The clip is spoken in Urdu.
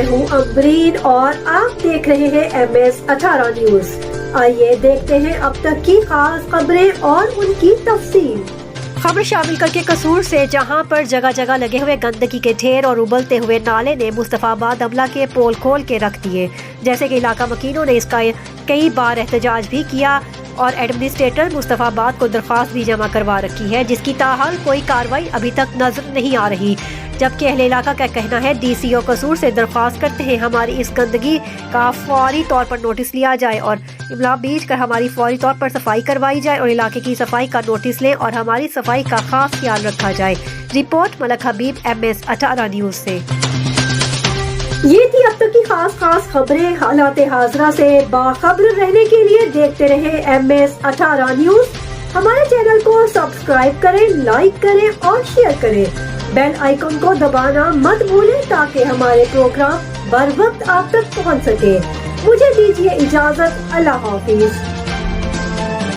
میں ہوں امبرین اور آپ دیکھ رہے ہیں MS18 نیوز۔ آئیے دیکھتے ہیں اب تک کی خاص خبریں اور ان کی تفصیل۔ خبر شامل کر کے قصور سے جہاں پر جگہ جگہ لگے ہوئے گندگی کے ڈھیر اور ابلتے ہوئے نالے نے مصطفیٰ آباد عملہ کے پول کھول کے رکھ دیے، جیسے کہ علاقہ مکینوں نے اس کا کئی بار احتجاج بھی کیا اور ایڈمنسٹریٹر مصطفیٰ آباد کو درخواست بھی جمع کروا رکھی ہے، جس کی تاحال کوئی کارروائی ابھی تک نظر نہیں آ رہی، جبکہ اہل علاقہ کا کہنا ہے DCO قصور سے درخواست کرتے ہیں ہماری اس گندگی کا فوری طور پر نوٹس لیا جائے اور املا بیچ کر ہماری فوری طور پر صفائی کروائی جائے اور علاقے کی صفائی کا نوٹس لیں اور ہماری صفائی کا خاص خیال رکھا جائے۔ رپورٹ ملک حبیب MS18 نیوز سے۔ یہ تھی اب تک کی خاص خبریں۔ حالات حاضرہ سے باخبر رہنے کے لیے دیکھتے رہے MS18 نیوز۔ ہمارے چینل کو سبسکرائب کریں، لائک کریں اور شیئر کریں۔ بیل آئیکن کو دبانا مت بھولیں تاکہ ہمارے پروگرام بر وقت آپ تک پہنچ سکے۔ مجھے دیجیے اجازت۔ اللہ حافظ۔